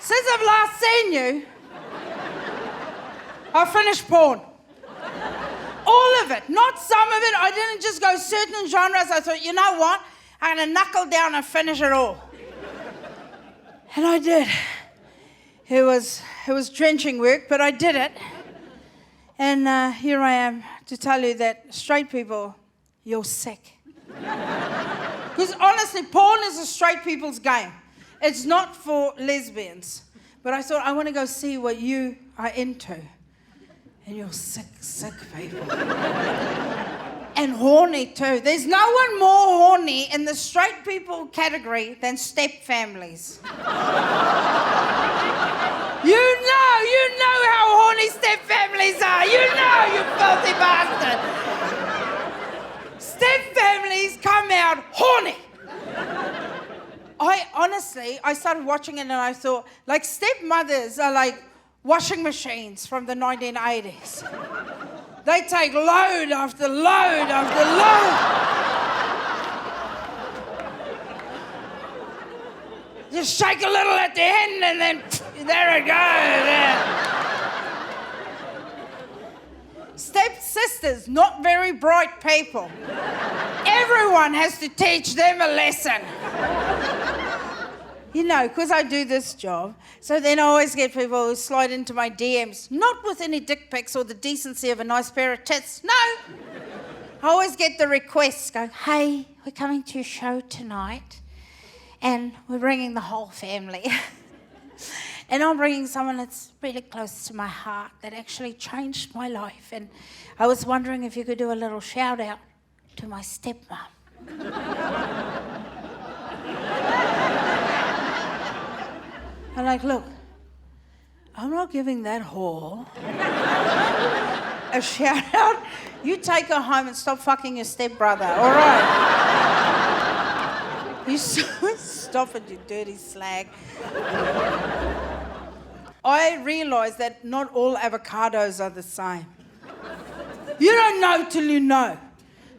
Since I've last seen you, I finished porn. All of it, not some of it. I didn't just go certain genres. I thought, you know what? I'm going to knuckle down and finish it all. And I did. It was drenching work, but I did it. And here I am to tell you that straight people, you're sick. Because honestly, porn is a straight people's game. It's not for lesbians. But I thought, I want to go see what you are into. And you're sick, sick people. And horny too. There's no one more horny in the straight people category than step families. You know how horny step families are. You know, you filthy bastard. Step families come out horny. I started watching it and I thought, like, stepmothers are like washing machines from the 1980s. They take load after load after load. Just shake a little at the end and then there it goes. Step-sisters, not very bright people. Everyone has to teach them a lesson. You know, because I do this job, so then I always get people who slide into my DMs, not with any dick pics or the decency of a nice pair of tits, no. I always get the requests going, hey, we're coming to your show tonight, and we're bringing the whole family. And I'm bringing someone that's really close to my heart, that actually changed my life, and I was wondering if you could do a little shout out to my stepmom. I'm like, look, I'm not giving that whore a shout out. You take her home and stop fucking your stepbrother, all right? You stop it, you dirty slag. I realised that not all avocados are the same. You don't know till you know.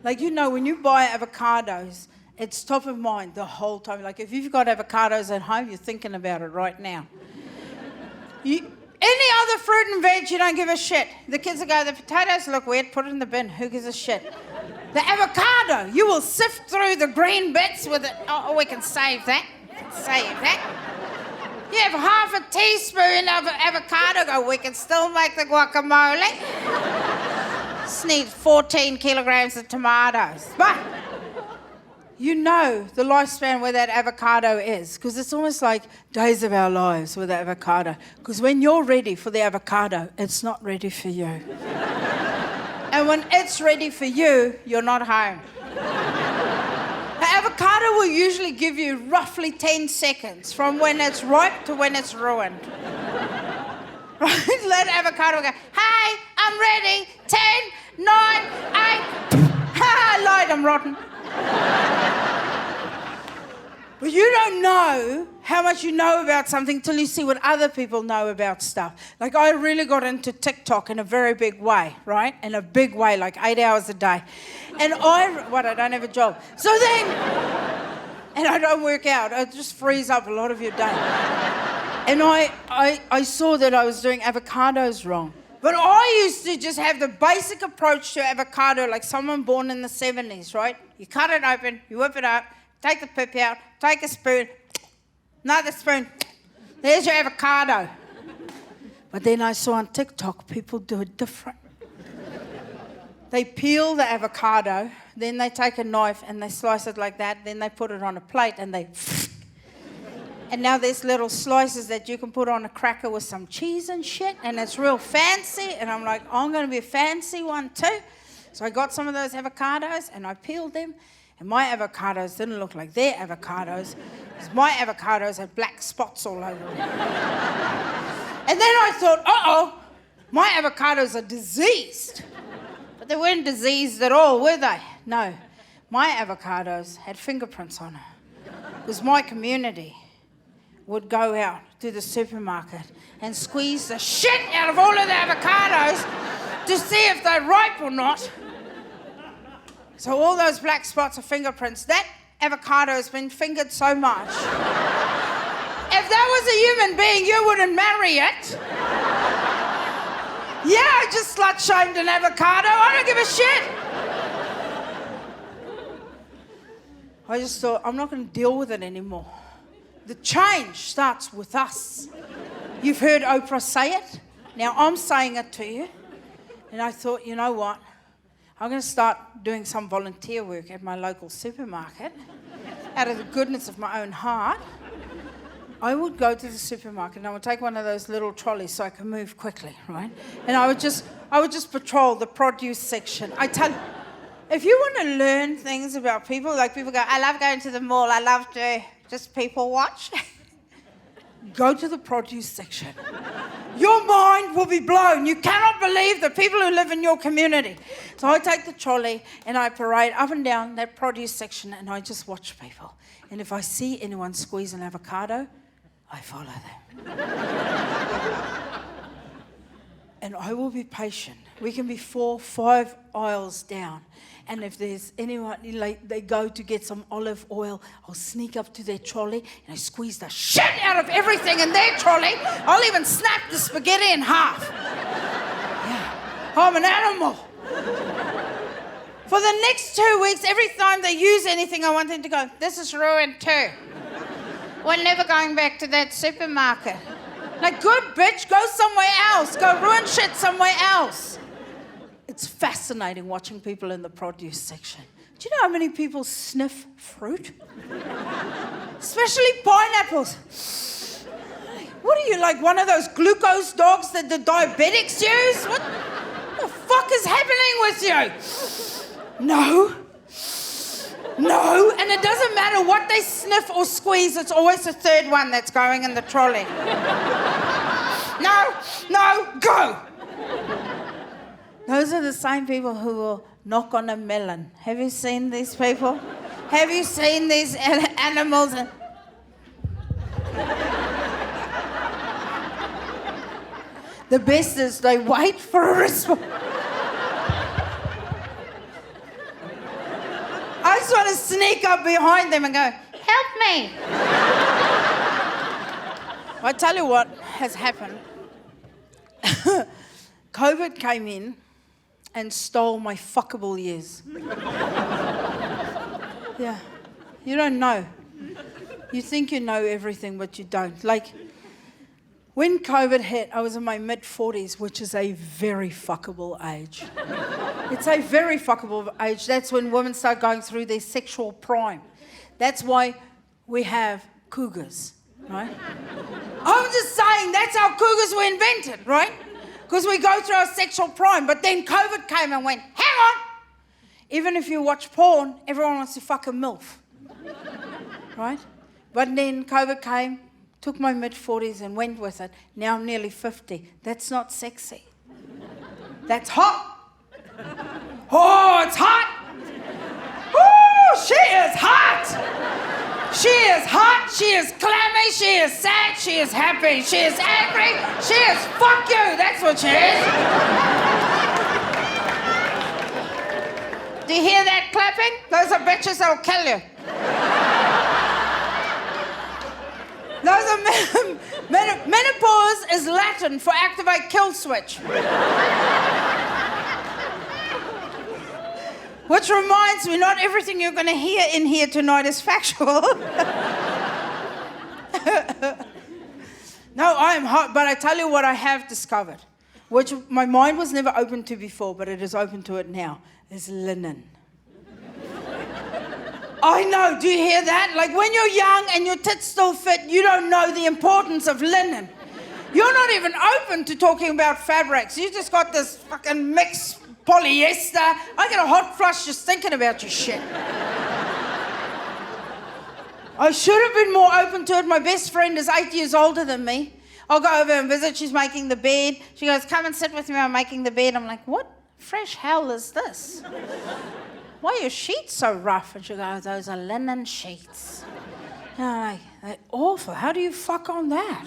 Like, you know, when you buy avocados, it's top of mind the whole time. Like, if you've got avocados at home, you're thinking about it right now. Any other fruit and veg, you don't give a shit. The kids will go, the potatoes look weird, put it in the bin. Who gives a shit? The avocado, you will sift through the green bits with it. Oh, we can save that. Save that. You have half a teaspoon of avocado, go, we can still make the guacamole. Just need 14 kilograms of tomatoes. But you know the lifespan where that avocado is, because it's almost like days of our lives with the avocado. Because when you're ready for the avocado, it's not ready for you. And when it's ready for you, you're not home. The avocado will usually give you roughly 10 seconds from when it's ripe to when it's ruined. Right? Let avocado go, hey, I'm ready, 10, 9, 8, I lied, I'm rotten. But you don't know how much you know about something till you see what other people know about stuff. Like, I really got into TikTok in a very big way, right? In a big way, like 8 hours a day. And I don't have a job. So then, and I don't work out. It just frees up a lot of your day. And I saw that I was doing avocados wrong. But I used to just have the basic approach to avocado, like someone born in the 70s, right? You cut it open, you whip it up, take the pip out, take a spoon, another spoon, there's your avocado. But then I saw on TikTok, people do it different. They peel the avocado, then they take a knife and they slice it like that, then they put it on a plate and they... And now there's little slices that you can put on a cracker with some cheese and shit, and it's real fancy, and I'm like, I'm going to be a fancy one too. So I got some of those avocados, and I peeled them, and my avocados didn't look like their avocados, because my avocados had black spots all over them. And then I thought, uh-oh, my avocados are diseased. But they weren't diseased at all, were they? No, my avocados had fingerprints on them. It was my community would go out to the supermarket and squeeze the shit out of all of the avocados to see if they're ripe or not. So all those black spots are fingerprints. That avocado has been fingered so much. If if that was a human being, you wouldn't marry it. Yeah, I just slut-shamed an avocado. I don't give a shit. I just thought, I'm not going to deal with it anymore. The change starts with us. You've heard Oprah say it. Now I'm saying it to you. And I thought, you know what? I'm going to start doing some volunteer work at my local supermarket. Out of the goodness of my own heart, I would go to the supermarket and I would take one of those little trolleys so I can move quickly, right? And I would just patrol the produce section. I tell you, if you want to learn things about people, like people go, I love going to the mall, I love to just people watch. Go to the produce section. Your mind will be blown. You cannot believe the people who live in your community. So I take the trolley and I parade up and down that produce section and I just watch people. And if I see anyone squeeze an avocado, I follow them. And I will be patient. We can be 4, 5 aisles down. And if there's anyone, like, they go to get some olive oil, I'll sneak up to their trolley and I squeeze the shit out of everything in their trolley. I'll even snap the spaghetti in half. Yeah, I'm an animal. For the next 2 weeks, every time they use anything, I want them to go, this is ruined too. We're never going back to that supermarket. Like, good bitch, go somewhere else. Go ruin shit somewhere else. It's fascinating watching people in the produce section. Do you know how many people sniff fruit? Especially pineapples. What are you, like one of those glucose dogs that the diabetics use? What the fuck is happening with you? No, and it doesn't matter what they sniff or squeeze, it's always the third one that's going in the trolley. No, go! Those are the same people who will knock on a melon. Have you seen these people? Have you seen these animals? The best is they wait for a response. I just want to sneak up behind them and go, help me. I tell you what has happened. COVID came in and stole my fuckable years. Yeah, you don't know. You think you know everything, but you don't. Like, when COVID hit, I was in my mid-40s, which is a very fuckable age. It's a very fuckable age. That's when women start going through their sexual prime. That's why we have cougars, right? I'm just saying that's how cougars were invented, right? Because we go through our sexual prime. But then COVID came and went, hang on! Even if you watch porn, everyone wants to fuck a MILF, right? But then COVID came, took my mid-40s and went with it. Now I'm nearly 50. That's not sexy. That's hot. Oh, it's hot. Ooh, she is hot. She is hot. She is clammy. She is sad. She is happy. She is angry. She is fuck you. That's what she is. Do you hear that clapping? Those are bitches that'll kill you. Menopause is Latin for activate kill switch. Which reminds me, not everything you're going to hear in here tonight is factual. No, I am hot, but I tell you what I have discovered, which my mind was never open to before, but it is open to it now, is linen. I know, do you hear that? Like when you're young and your tits still fit, you don't know the importance of linen. You're not even open to talking about fabrics. You just got this fucking mixed polyester. I get a hot flush just thinking about your shit. I should have been more open to it. My best friend is 8 years older than me. I'll go over and visit. She's making the bed. She goes, come and sit with me. I'm making the bed. I'm like, what fresh hell is this? Why are your sheets so rough? And she goes, those are linen sheets. And I'm like, they're awful. How do you fuck on that?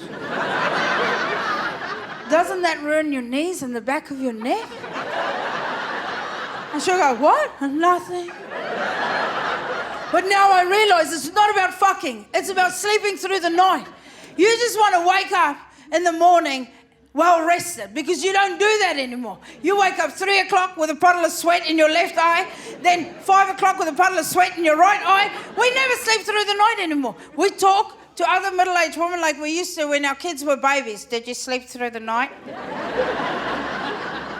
Doesn't that ruin your knees and the back of your neck? And she'll go, what? Nothing. But now I realize it's not about fucking. It's about sleeping through the night. You just want to wake up in the morning well rested, because you don't do that anymore. You wake up 3 o'clock with a puddle of sweat in your left eye, then 5 o'clock with a puddle of sweat in your right eye. We never sleep through the night anymore. We talk to other middle-aged women like we used to when our kids were babies. Did you sleep through the night?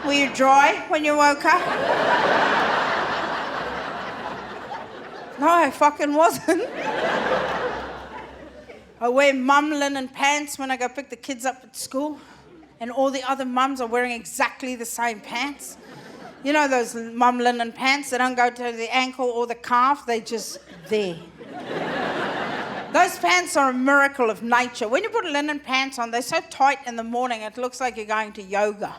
Were you dry when you woke up? No, I fucking wasn't. I wear mum linen pants when I go pick the kids up at school, and all the other mums are wearing exactly the same pants. You know those mum linen pants that don't go to the ankle or the calf, they just there. Those pants are a miracle of nature. When you put linen pants on, they're so tight in the morning, it looks like you're going to yoga.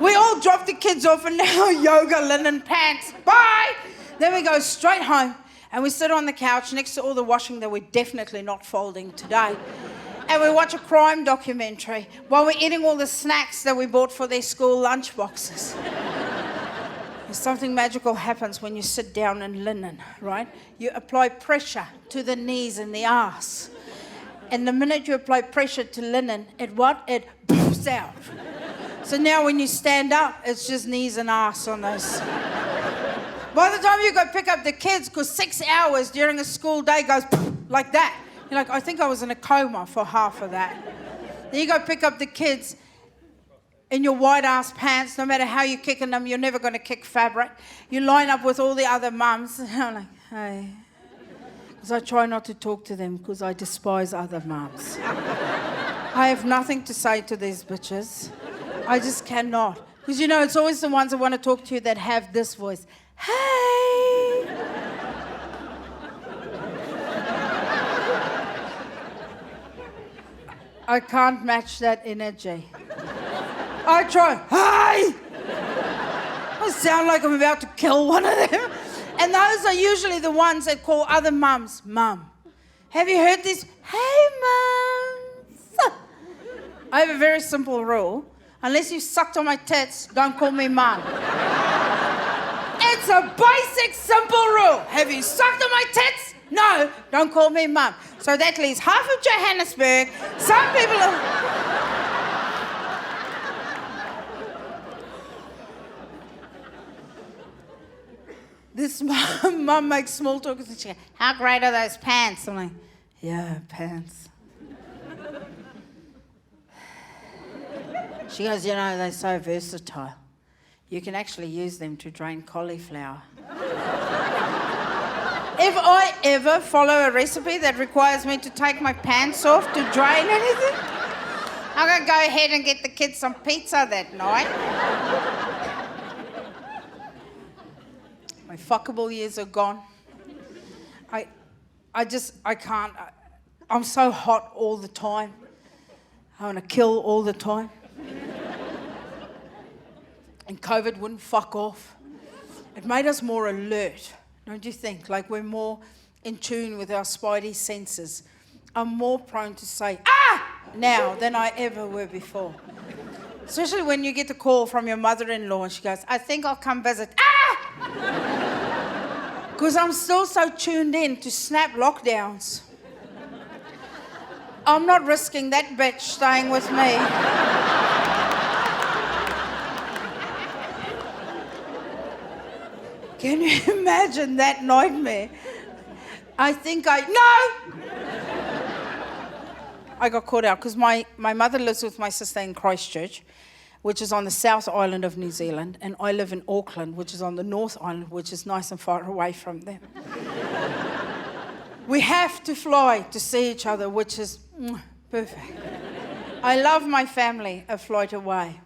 We all drop the kids off and now yoga linen pants. Bye! Then we go straight home and we sit on the couch next to all the washing that we're definitely not folding today. And we watch a crime documentary while we're eating all the snacks that we bought for their school lunch boxes. And something magical happens when you sit down in linen, right? You apply pressure to the knees and the arse. And the minute you apply pressure to linen, it poofs out. So now when you stand up, it's just knees and arse on those. By the time you go pick up the kids, because 6 hours during a school day goes like that. You're like, I think I was in a coma for half of that. Then you go pick up the kids in your white-ass pants. No matter how you're kicking them, you're never going to kick fabric. You line up with all the other mums. And I'm like, hey. Because I try not to talk to them because I despise other mums. I have nothing to say to these bitches. I just cannot. Because, you know, it's always the ones that want to talk to you that have this voice. Hey! I can't match that energy. I try, hey! I sound like I'm about to kill one of them. And those are usually the ones that call other mums, mum. Have you heard this? Hey, mums! I have a very simple rule. Unless you sucked on my tits, don't call me mum. It's a basic, simple rule. Have you sucked on my tits? No, don't call me mum. So that leaves half of Johannesburg. Some people are... This mum makes small talk and she goes, how great are those pants? I'm like, yeah, pants. She goes, you know, they're so versatile. You can actually use them to drain cauliflower. If I ever follow a recipe that requires me to take my pants off to drain anything, I'm going to go ahead and get the kids some pizza that night. My fuckable years are gone. I can't. I'm so hot all the time. I want to kill all the time. And COVID wouldn't fuck off. It made us more alert, don't you think? Like we're more in tune with our spidey senses. I'm more prone to say, ah, now than I ever were before. Especially when you get a call from your mother-in-law and she goes, I think I'll come visit. Ah! Because I'm still so tuned in to snap lockdowns. I'm not risking that bitch staying with me. Can you imagine that nightmare? I got caught out because my mother lives with my sister in Christchurch, which is on the South Island of New Zealand, and I live in Auckland, which is on the North Island, which is nice and far away from them. We have to fly to see each other, which is perfect. I love my family a flight away.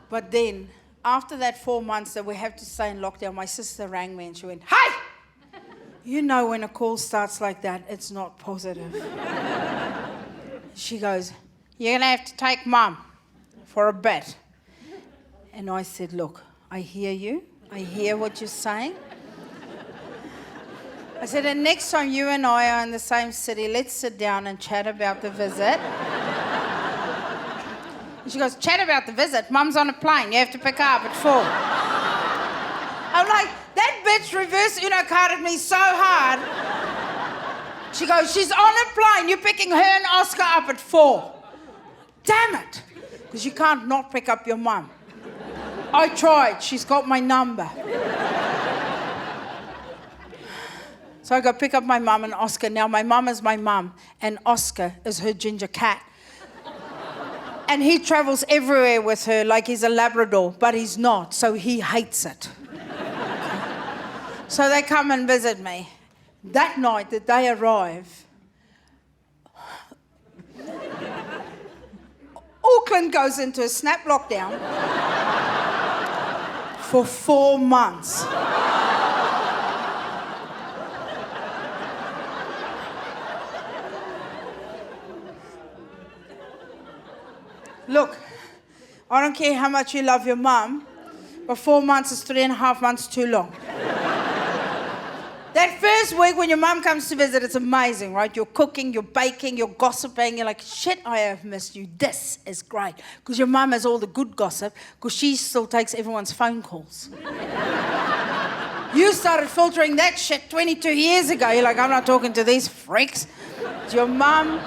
But then, after that 4 months that we have to stay in lockdown, my sister rang me and she went, hey! You know when a call starts like that, it's not positive. She goes, you're going to have to take Mum for a bit. And I said, look, I hear you. I hear what you're saying. I said, and next time you and I are in the same city, let's sit down and chat about the visit. And she goes, chat about the visit? Mum's on a plane. You have to pick her up at 4. I'm like, that bitch reverse Uno carded me so hard. She goes, she's on a plane. You're picking her and Oscar up at 4. Damn it. Because you can't not pick up your mum. I tried. She's got my number. So I go pick up my mum and Oscar. Now, my mum is my mum, and Oscar is her ginger cat. And he travels everywhere with her like he's a Labrador, but he's not, so he hates it. So they come and visit me. That night that they arrive, Auckland goes into a snap lockdown for 4 months. Look, I don't care how much you love your mum, but 4 months is 3.5 months too long. That first week when your mum comes to visit, it's amazing, right? You're cooking, you're baking, you're gossiping. You're like, shit, I have missed you. This is great. Because your mum has all the good gossip, because she still takes everyone's phone calls. You started filtering that shit 22 years ago. You're like, I'm not talking to these freaks. Your mum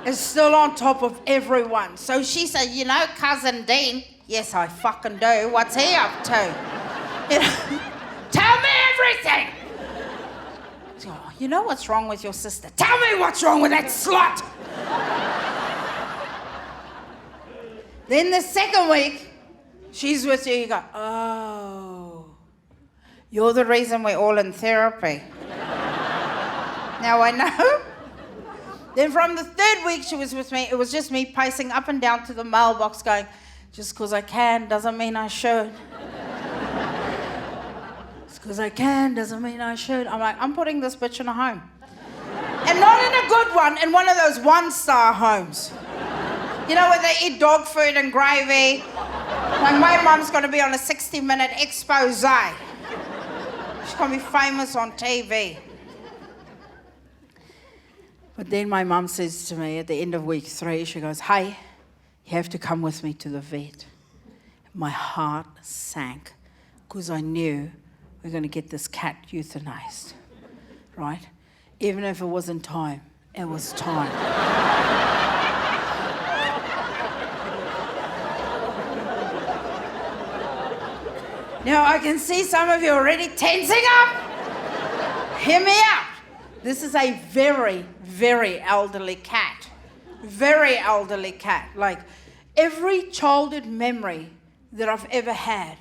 is still on top of everyone. So she said, you know, Cousin Dean. Yes, I fucking do. What's he up to? You know, tell me everything. So, you know what's wrong with your sister? Tell me what's wrong with that slut. Then the second week, she's with you. You go, oh, you're the reason we're all in therapy. Now I know. Then from the third week she was with me, it was just me pacing up and down to the mailbox going, just because I can doesn't mean I should. Just because I can doesn't mean I should. I'm like, I'm putting this bitch in a home. And not in a good one, in one of those one-star homes. You know, where they eat dog food and gravy. Like, my mum's going to be on a 60-minute expose. She's going to be famous on TV. But then my mum says to me at the end of week 3, she goes, hey, you have to come with me to the vet. My heart sank because I knew we're going to get this cat euthanized, right? Even if it wasn't time, it was time. Now, I can see some of you already tensing up. Hear me out. This is a very, very elderly cat. Very elderly cat. Like, every childhood memory that I've ever had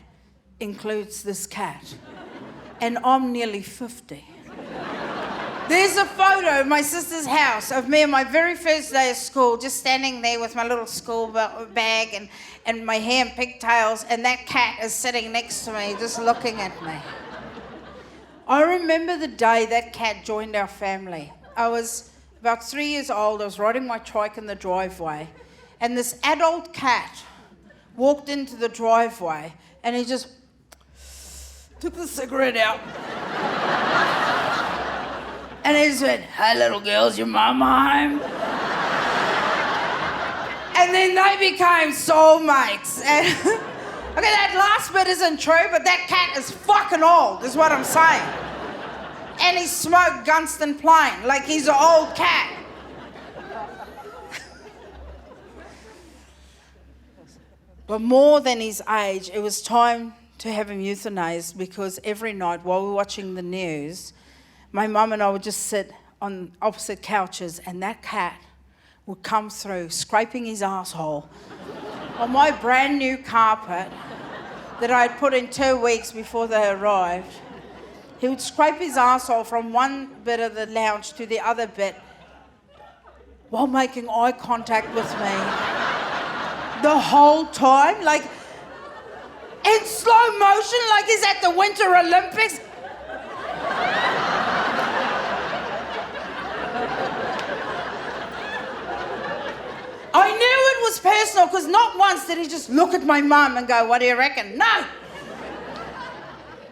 includes this cat. And I'm nearly 50. There's a photo of my sister's house of me on my very first day of school, just standing there with my little school bag and my hair in pigtails, and that cat is sitting next to me, just looking at me. I remember the day that cat joined our family. I was about 3 years old. I was riding my trike in the driveway, and this adult cat walked into the driveway, and he just took the cigarette out. And he said, hey, little girls, your mama home? And then they became soulmates. And okay, that last bit isn't true, but that cat is fucking old, is what I'm saying. And he smoked Gunston Plain, like he's an old cat. But more than his age, it was time to have him euthanized, because every night while we were watching the news, my mum and I would just sit on opposite couches, and that cat would come through, scraping his asshole on my brand new carpet that I had put in 2 weeks before they arrived. He would scrape his asshole from one bit of the lounge to the other bit while making eye contact with me the whole time, like in slow motion, like he's at the Winter Olympics. I knew it was personal, because not once did he just look at my mum and go, what do you reckon? No.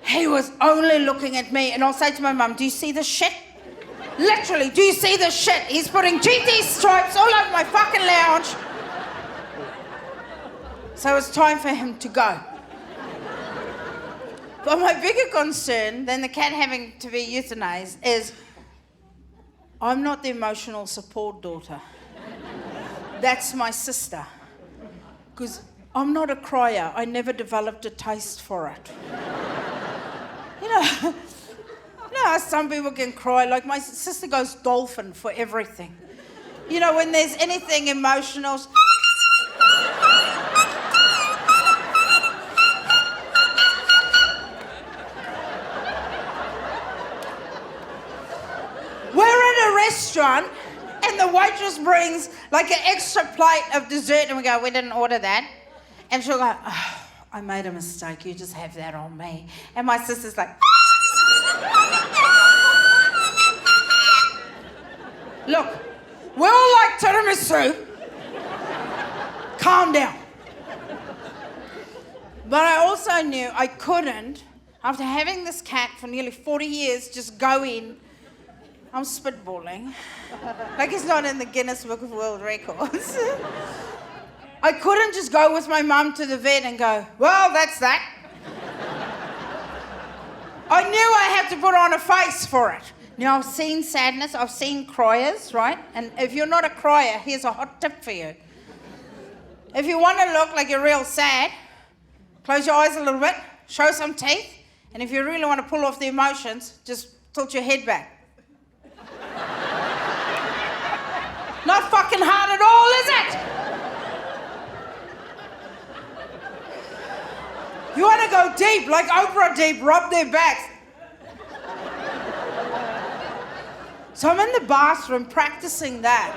He was only looking at me, and I'll say to my mum, do you see this shit? Literally, do you see this shit? He's putting GT stripes all over my fucking lounge. So it's time for him to go. But my bigger concern than the cat having to be euthanized is I'm not the emotional support daughter. That's my sister. Because I'm not a crier. I never developed a taste for it. You know how some people can cry? Like my sister goes dolphin for everything. You know, when there's anything emotional... restaurant and the waitress brings like an extra plate of dessert and we go, we didn't order that. And she'll go, oh, I made a mistake, you just have that on me. And my sister's like, look, we all like tiramisu. Calm down. But I also knew I couldn't, after having this cat for nearly 40 years, just go in. I'm spitballing. Like it's not in the Guinness Book of World Records. I couldn't just go with my mum to the vet and go, well, that's that. I knew I had to put on a face for it. Now, I've seen sadness, I've seen criers, right? And if you're not a crier, here's a hot tip for you. If you want to look like you're real sad, close your eyes a little bit, show some teeth, and if you really want to pull off the emotions, just tilt your head back. Not fucking hard at all, is it? You want to go deep, like Oprah deep, rub their backs. So I'm in the bathroom practicing that.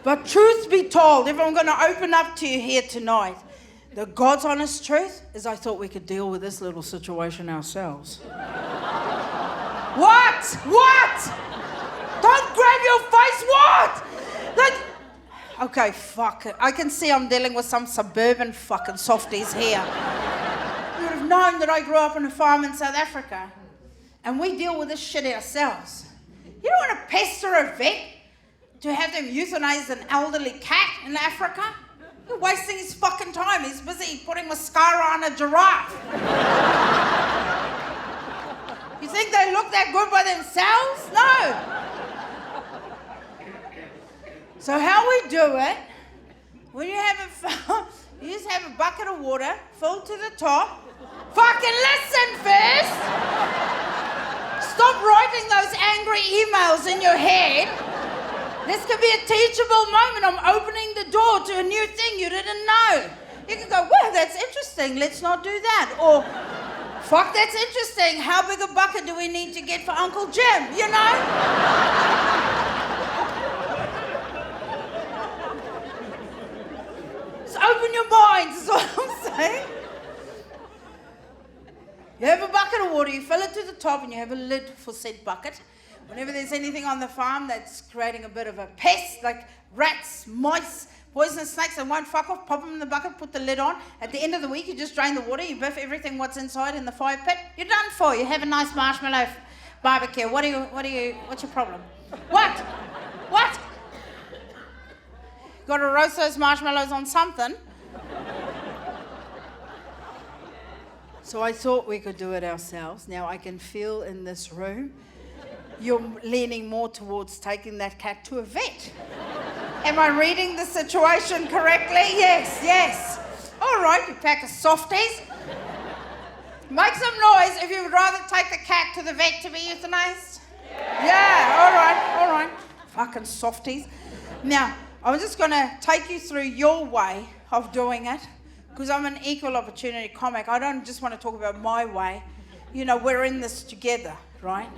But truth be told, if I'm going to open up to you here tonight, the God's honest truth is I thought we could deal with this little situation ourselves. What? What? Don't grab your face, what? Like, okay, fuck it. I can see I'm dealing with some suburban fucking softies here. You would have known that I grew up on a farm in South Africa. And we deal with this shit ourselves. You don't want to pester a vet to have them euthanize an elderly cat in Africa? You're wasting his fucking time. He's busy putting mascara on a giraffe. You think they look that good by themselves? No. So how we do it, when you have you just have a bucket of water filled to the top. Fucking listen first. Stop writing those angry emails in your head. This could be a teachable moment. I'm opening the door to a new thing you didn't know. You can go, well, that's interesting. Let's not do that. Or, fuck, that's interesting. How big a bucket do we need to get for Uncle Jim? You know? Just open your minds, is what I'm saying. You have a bucket of water, you fill it to the top, and you have a lid for said bucket. Whenever there's anything on the farm that's creating a bit of a pest, like rats, mice, poisonous snakes that won't fuck off, pop them in the bucket, put the lid on. At the end of the week, you just drain the water, you biff everything what's inside in the fire pit. You're done for. You have a nice marshmallow barbecue. What's your problem? What? What? Got to roast those marshmallows on something. So I thought we could do it ourselves. Now I can feel in this room, you're leaning more towards taking that cat to a vet. Am I reading the situation correctly? Yes, yes. All right, you pack of softies. Make some noise if you would rather take the cat to the vet to be euthanized. Yeah, all right. Fucking softies. Now, I'm just going to take you through your way of doing it, because I'm an equal opportunity comic. I don't just want to talk about my way. You know, we're in this together, right?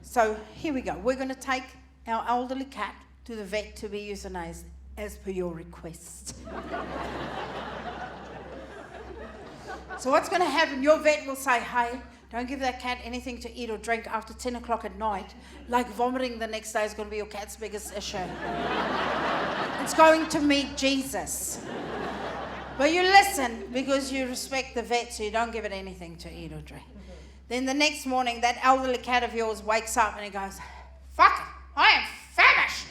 So here we go. We're going to take our elderly cat to the vet to be euthanized as per your request. So what's going to happen? Your vet will say, hey, don't give that cat anything to eat or drink after 10 o'clock at night. Like vomiting the next day is going to be your cat's biggest issue. It's going to meet Jesus. But you listen because you respect the vet, so you don't give it anything to eat or drink. Then the next morning, that elderly cat of yours wakes up and he goes, fuck, I am famished.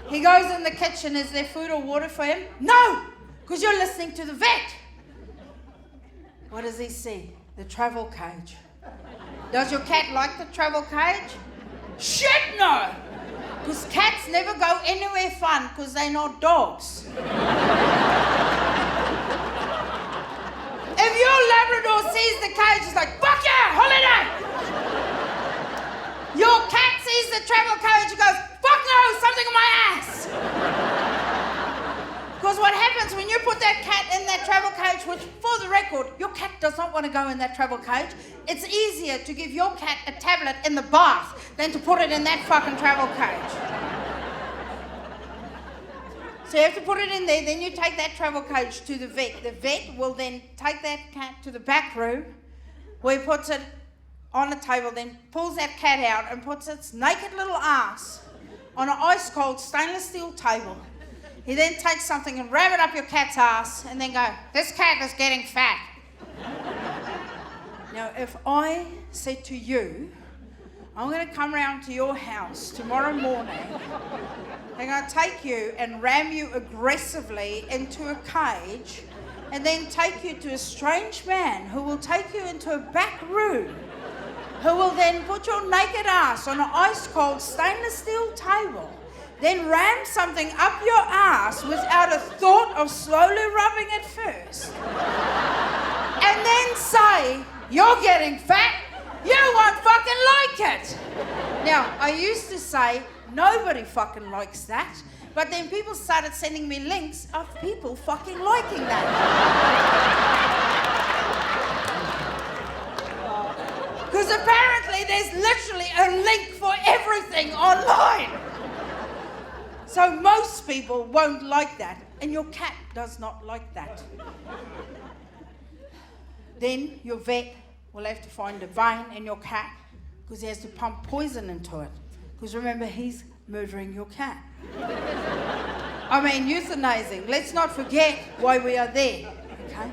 He goes in the kitchen. Is there food or water for him? No, because you're listening to the vet. What does he see? The travel cage. Does your cat like the travel cage? Shit, no! Because cats never go anywhere fun because they're not dogs. If your Labrador sees the cage, it's like, fuck yeah, holiday! Your cat sees the travel cage and goes, fuck no, something on my ass! Because what happens when you put that cat in that travel cage, which, for the record, your cat does not want to go in that travel cage, it's easier to give your cat a tablet in the bath than to put it in that fucking travel cage. So you have to put it in there, then you take that travel cage to the vet. The vet will then take that cat to the back room where he puts it on a table, then pulls that cat out and puts its naked little ass on an ice-cold stainless steel table. He then takes something and ram it up your cat's ass and then go, this cat is getting fat. Now, if I said to you, I'm going to come round to your house tomorrow morning, I'm going to take you and ram you aggressively into a cage and then take you to a strange man who will take you into a back room, who will then put your naked ass on an ice-cold stainless steel table, then ram something up your ass without a thought of slowly rubbing it first, and then say, you're getting fat, you won't fucking like it. Now, I used to say, nobody fucking likes that, but then people started sending me links of people fucking liking that. Because apparently there's literally a link for everything online. So most people won't like that, and your cat does not like that. Then your vet will have to find a vein in your cat because he has to pump poison into it. Because remember, he's murdering your cat. I mean, euthanizing. Let's not forget why we are there, okay?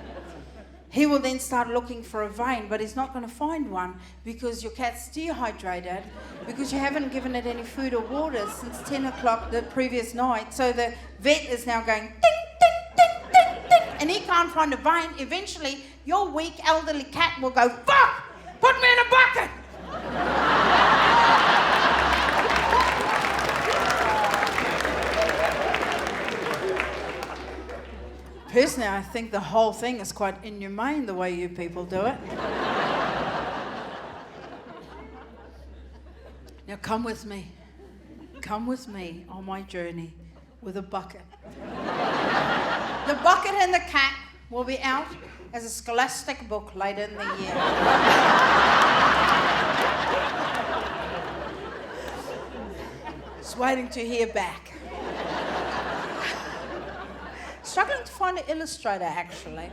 He will then start looking for a vein, but he's not going to find one because your cat's dehydrated, because you haven't given it any food or water since 10 o'clock the previous night. So the vet is now going ding, ding, ding, ding, ding, and he can't find a vein. Eventually, your weak elderly cat will go, fuck, put me in a bucket. Personally, I think the whole thing is quite inhumane the way you people do it. Now come with me. Come with me on my journey with a bucket. The bucket and the cat will be out as a scholastic book later in the year. Just waiting to hear back. Struggling to find an illustrator, actually.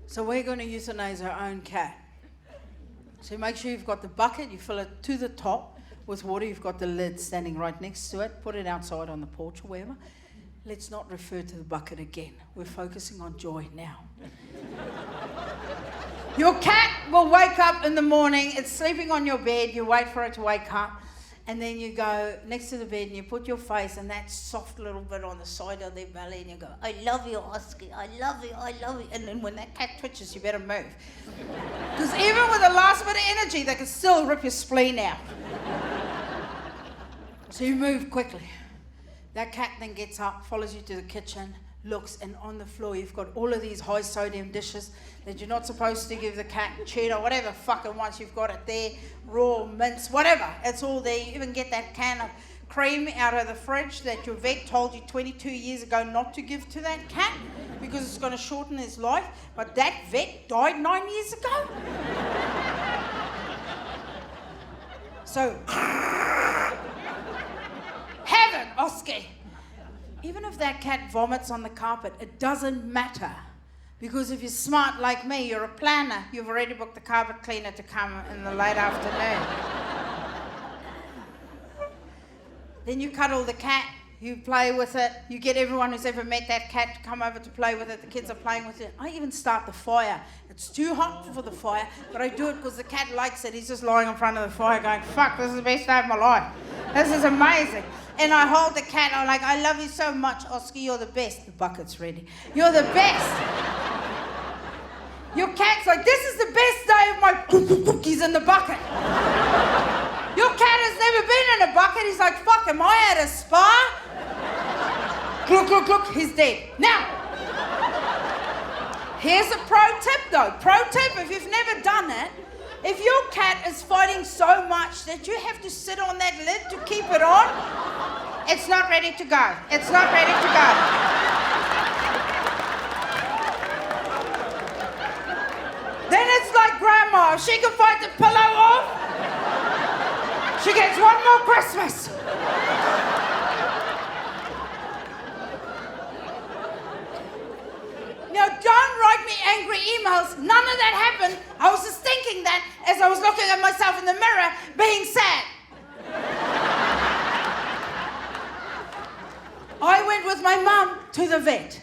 So we're going to euthanize our own cat. So make sure you've got the bucket, you fill it to the top with water, you've got the lid standing right next to it, put it outside on the porch or wherever. Let's not refer to the bucket again. We're focusing on joy now. Your cat will wake up in the morning, it's sleeping on your bed, you wait for it to wake up, and then you go next to the bed and you put your face and that soft little bit on the side of their belly and you go, I love you, Oski, I love you, I love you. And then when that cat twitches, you better move. Because even with the last bit of energy, they can still rip your spleen out. So you move quickly. That cat then gets up, follows you to the kitchen, looks, and on the floor you've got all of these high sodium dishes that you're not supposed to give the cat, cheddar, whatever fucking once you've got it there, raw mince, whatever, it's all there. You even get that can of cream out of the fridge that your vet told you 22 years ago not to give to that cat because it's going to shorten his life, but that vet died 9 years ago. So have it, Oski. Even if that cat vomits on the carpet, it doesn't matter. Because if you're smart like me, you're a planner, you've already booked the carpet cleaner to come in the late afternoon. Then you cuddle the cat, you play with it, you get everyone who's ever met that cat to come over to play with it, the kids are playing with it. I even start the fire. It's too hot for the fire, but I do it because the cat likes it. He's just lying in front of the fire going, fuck, this is the best day of my life. This is amazing. And I hold the cat, I'm like, I love you so much, Oski, you're the best. The bucket's ready. You're the best. he's in the bucket. Your cat has never been in a bucket. He's like, fuck, am I at a spa? Look, he's dead. Now, here's a pro tip though. Pro tip, if you've never done it, if your cat is fighting so much that you have to sit on that lid to keep it on, it's not ready to go. It's not ready to go. Then it's like grandma. If she can fight the pillow off, she gets one more Christmas. Now, don't write me angry emails. None of that happened. I was just thinking that as I was looking at myself in the mirror, being sad. I went with my mum to the vet.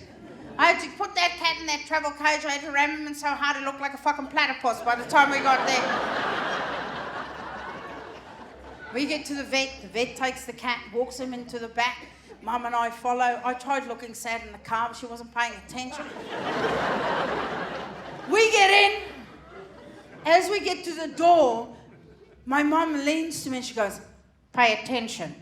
I had to put that cat in that travel cage. I had to ram him in so hard it looked like a fucking platypus by the time we got there. We get to the vet takes the cat, walks him into the back. Mum and I follow. I tried looking sad in the car, but she wasn't paying attention. We get in. As we get to the door, my mum leans to me and she goes, "Pay attention."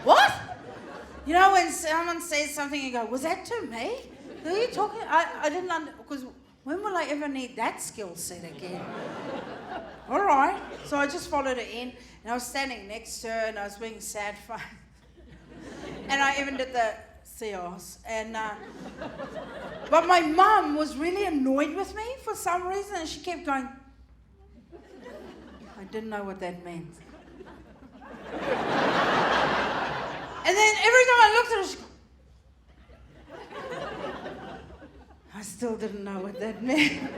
What? You know when someone says something, you go, "Was that to me? Who are you talking?" I didn't because when will I ever need that skill set again? All right. So I just followed her in, and I was standing next to her, and I was being sad for her. And I even did the seance. And but my mum was really annoyed with me for some reason, and she kept going. I didn't know what that meant. And then every time I looked at her, she I still didn't know what that meant.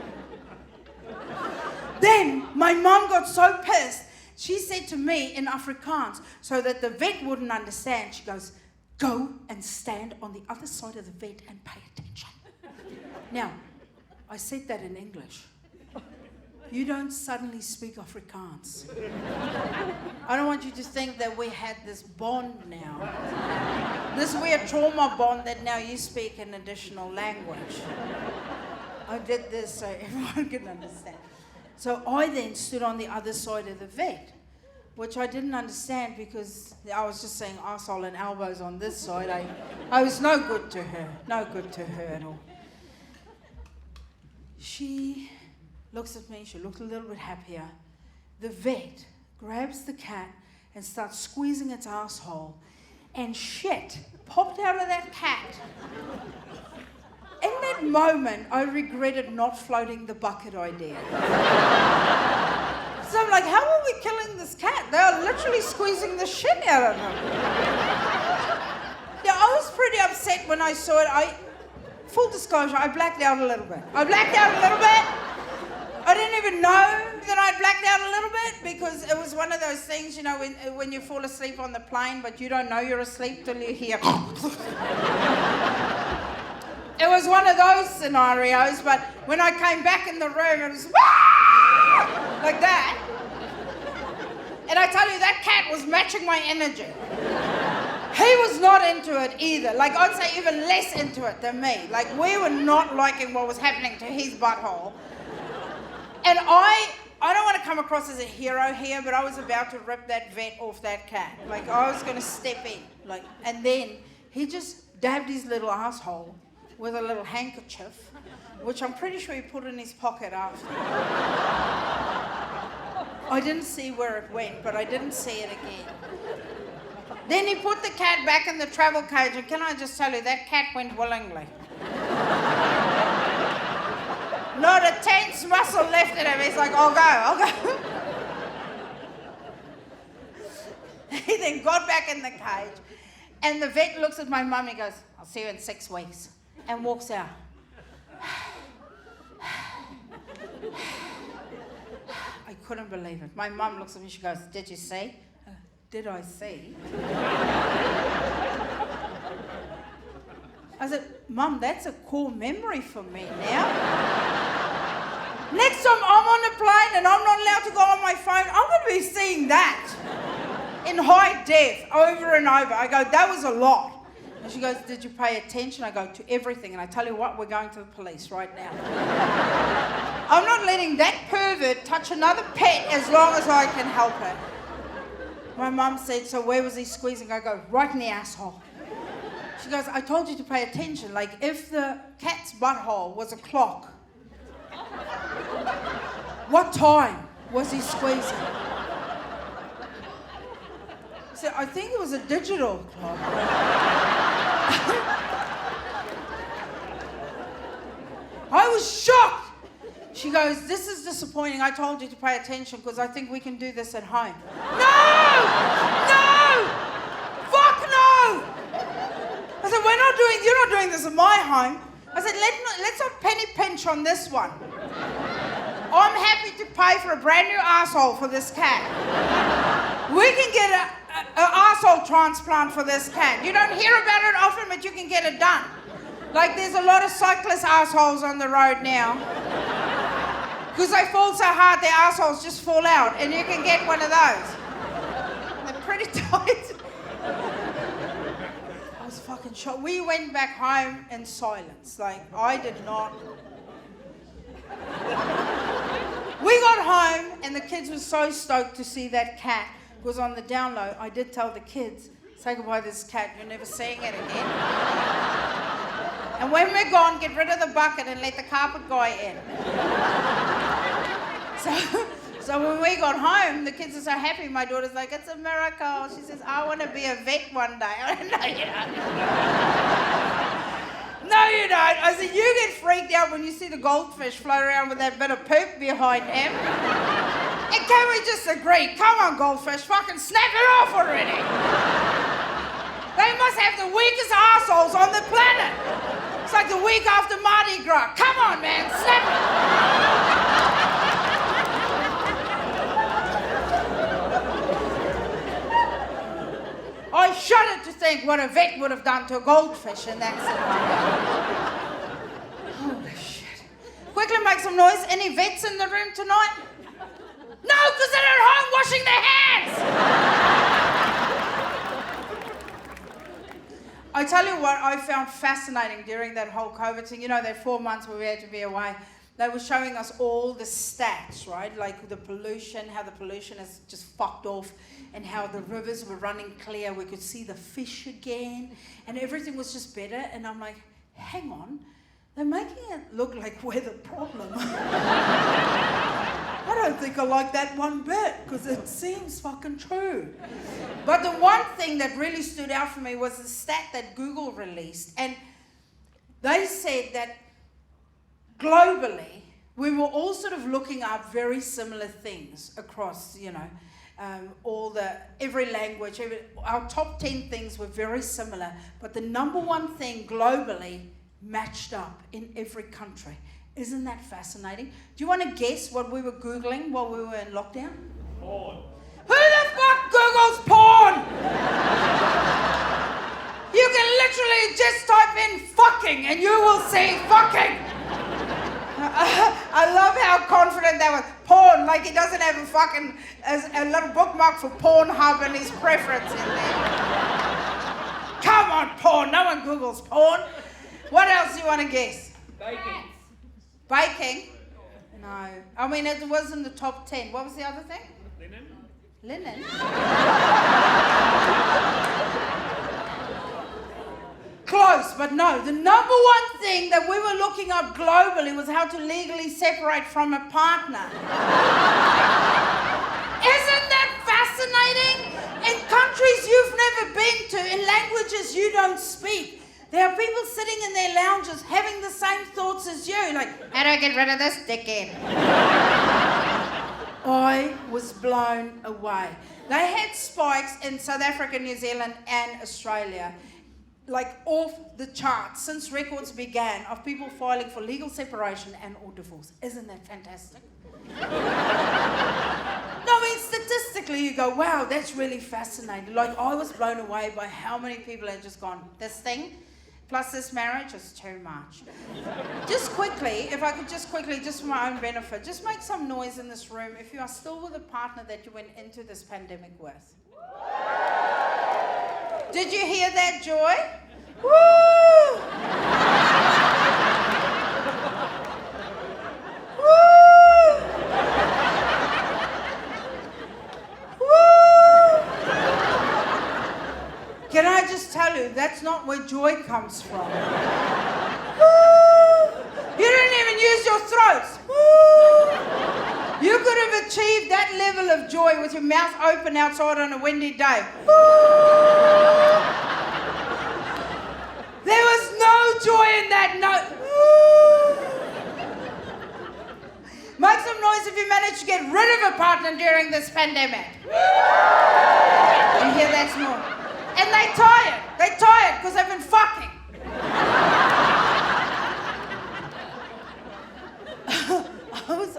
Then my mum got so pissed, she said to me in Afrikaans, so that the vet wouldn't understand, she goes, "Go and stand on the other side of the vet and pay attention." Now, I said that in English. You don't suddenly speak Afrikaans. I don't want you to think that we had this bond now. This weird trauma bond that now you speak an additional language. I did this so everyone can understand. So I then stood on the other side of the vet, which I didn't understand because I was just saying arsehole and elbows on this side. I was no good to her at all. She looks at me, she looked a little bit happier. The vet grabs the cat and starts squeezing its asshole, and shit popped out of that cat. In that moment, I regretted not floating the bucket idea. So I'm like, how are we killing this cat? They are literally squeezing the shit out of him. Yeah, I was pretty upset when I saw it. Full disclosure, I blacked out a little bit. I didn't even know that I'd blacked out a little bit because it was one of those things, you know, when you fall asleep on the plane, but you don't know you're asleep till you hear. It was one of those scenarios, but when I came back in the room, it was like that. And I tell you, that cat was matching my energy. He was not into it either. Like, I'd say even less into it than me. Like, we were not liking what was happening to his butthole. And I don't want to come across as a hero here, but I was about to rip that vet off that cat. Like, I was going to step in. Like, and then he just dabbed his little asshole with a little handkerchief, which I'm pretty sure he put in his pocket after. I didn't see where it went, but I didn't see it again. Then he put the cat back in the travel cage, and can I just tell you, that cat went willingly. Not a tense muscle left in him. He's like, I'll go. He then got back in the cage, and the vet looks at my mum and goes, "I'll see you in 6 weeks," and walks out. I couldn't believe it. My mum looks at me, she goes, "Did you see?" Did I see? I said, "Mum, that's a core memory for me now. Next time I'm on a plane and I'm not allowed to go on my phone, I'm going to be seeing that in high def over and over." I go, "That was a lot. And she goes, did you pay attention? I go, to everything. And I tell you what, we're going to the police right now. I'm not letting that pervert touch another pet as long as I can help it. My mum said, so where was he squeezing? I go, right in the asshole. She goes, I told you to pay attention. Like, if the cat's butthole was a clock, what time was he squeezing? I said, I think it was a digital clock. I was shocked. She goes, this is disappointing. I told you to pay attention because I think we can do this at home. No! No! Fuck no! I said, you're not doing this in my home. I said, let's not penny pinch on this one. I'm happy to pay for a brand new asshole for this cat. We can get an asshole transplant for this cat. You don't hear about it often, but you can get it done. Like, there's a lot of cyclist assholes on the road now. Because they fall so hard, their assholes just fall out, and you can get one of those. They're pretty tight. I was fucking shocked. We went back home in silence. Like, I did not. We got home, and the kids were so stoked to see that cat. Because on the down low, I did tell the kids, say goodbye to this cat, you're never seeing it again. And when we're gone, get rid of the bucket and let the carpet guy in. So when we got home, the kids are so happy. My daughter's like, it's a miracle. She says, I want to be a vet one day. I went, no, you don't. No, you don't. I said, you get freaked out when you see the goldfish float around with that bit of poop behind him. And can we just agree? Come on, goldfish, fucking snap it off already. They must have the weakest assholes on the planet. It's like the week after Mardi Gras. Come on, man, snap it. I shudder to think what a vet would have done to a goldfish in that scenario. Holy shit. Quickly make some noise. Any vets in the room tonight? No, because they're at home washing their hands. I tell you what I found fascinating during that whole COVID thing. You know, that 4 months where we had to be away. They were showing us all the stats, right? Like the pollution, how the pollution has just fucked off, and how the rivers were running clear. We could see the fish again, and everything was just better. And I'm like, hang on, they're making it look like we're the problem. I don't think I like that one bit, because it seems fucking true. But the one thing that really stood out for me was the stat that Google released. And they said that globally, we were all sort of looking up very similar things across, you know, every language. Our top 10 things were very similar, but the number one thing globally matched up in every country. Isn't that fascinating? Do you want to guess what we were Googling while we were in lockdown? Porn. Who the fuck Googles porn? You can literally just type in fucking and you will see fucking. I love how confident that was. Porn, like he doesn't have a little bookmark for Pornhub and his preference in there. Come on, porn. No one Googles porn. What else do you want to guess? Baking. Baking? No. I mean, it was in the top 10. What was the other thing? Linen. Linen? Close, but no. The number one thing that we were looking up globally was how to legally separate from a partner. Isn't that fascinating? In countries you've never been to, in languages you don't speak, there are people sitting in their lounges having the same thoughts as you, like, how do I get rid of this dickhead? I was blown away. They had spikes in South Africa, New Zealand, and Australia, like off the charts since records began of people filing for legal separation and or divorce. Isn't that fantastic? No, I mean, statistically you go, wow, that's really fascinating. Like, I was blown away by how many people had just gone, this thing plus this marriage is too much. Just quickly, if I could just for my own benefit, just make some noise in this room if you are still with a partner that you went into this pandemic with. Did you hear that, Joy? Woo! Can I just tell you, that's not where joy comes from. You didn't even use your throats. You could have achieved that level of joy with your mouth open outside on a windy day. There was no joy in that note. Make some noise if you manage to get rid of a partner during this pandemic. You hear that snore? And they're tired. They're tired because they've been fucking.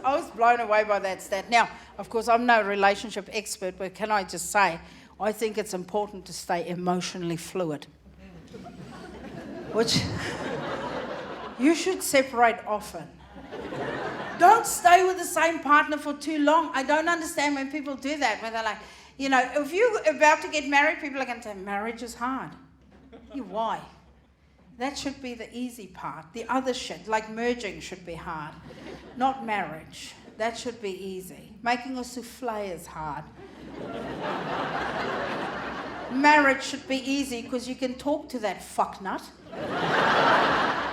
I was blown away by that stat. Now, of course, I'm no relationship expert, but can I just say, I think it's important to stay emotionally fluid. Which, you should separate often. Don't stay with the same partner for too long. I don't understand when people do that, where they're like, you know, if you're about to get married, people are going to say, marriage is hard. Why? That should be the easy part. The other shit, like merging, should be hard. Not marriage. That should be easy. Making a souffle is hard. Marriage should be easy because you can talk to that fucknut.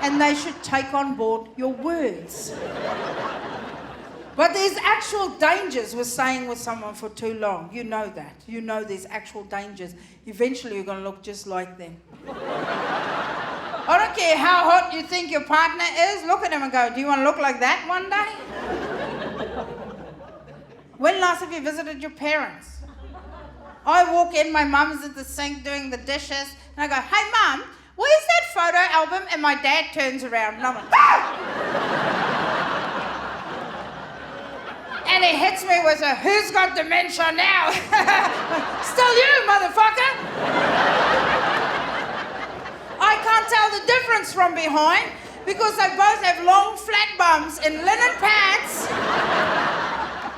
And they should take on board your words. But there's actual dangers with staying with someone for too long. You know that. You know there's actual dangers. Eventually you're going to look just like them. I don't care how hot you think your partner is. Look at him and go, do you want to look like that one day? When last have you visited your parents? I walk in, my mum's at the sink doing the dishes, and I go, hey mum, where's that photo album? And my dad turns around and I'm like, ah! And he hits me with a, who's got dementia now? Still you, motherfucker! I can't tell the difference from behind because they both have long flat bums in linen pants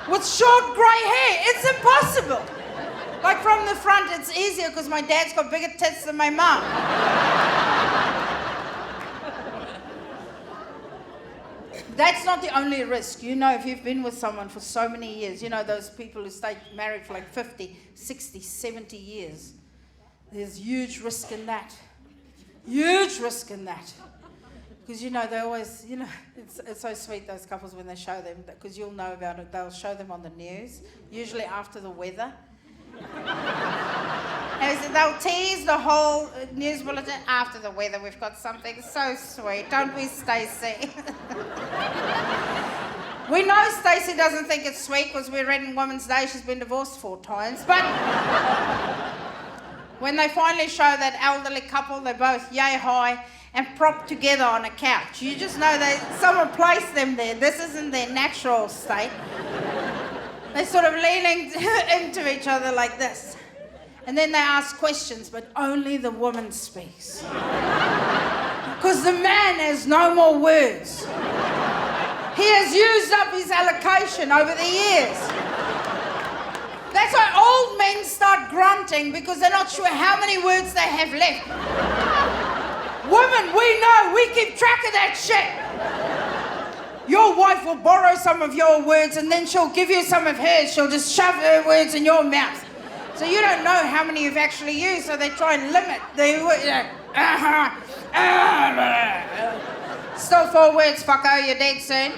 with short grey hair. It's impossible. Like from the front it's easier because my dad's got bigger tits than my mum. That's not the only risk. You know, if you've been with someone for so many years, you know, those people who stay married for like 50, 60, 70 years, there's huge risk in that. Huge risk in that. Because, you know, they always, you know, it's so sweet, those couples, when they show them, because you'll know about it, they'll show them on the news, usually after the weather. And they'll tease the whole news bulletin after the weather. We've got something so sweet. Don't we, Stacey? We know Stacey doesn't think it's sweet because we read in Women's Day she's been divorced 4 times. But when they finally show that elderly couple, they're both yay high and propped together on a couch. You just know someone placed them there. This isn't their natural state. They're sort of leaning into each other like this. And then they ask questions, but only the woman speaks. Because the man has no more words. He has used up his allocation over the years. That's why old men start grunting because they're not sure how many words they have left. Women, we know, we keep track of that shit. Your wife will borrow some of your words and then she'll give you some of hers. She'll just shove her words in your mouth. So you don't know how many you've actually used, so they try and limit the words. Still 4 words, fucko, you're dead soon.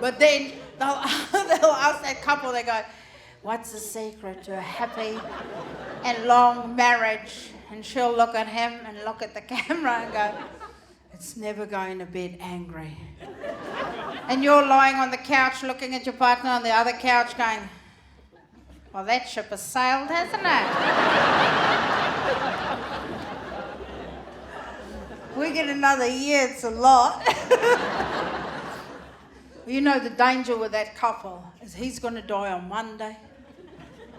But then they'll ask that couple, they go, what's the secret to a happy and long marriage? And she'll look at him and look at the camera and go, it's never going to bed angry. And you're lying on the couch looking at your partner on the other couch going, well, that ship has sailed, hasn't it? We get another year, it's a lot. You know, the danger with that couple is he's going to die on Monday.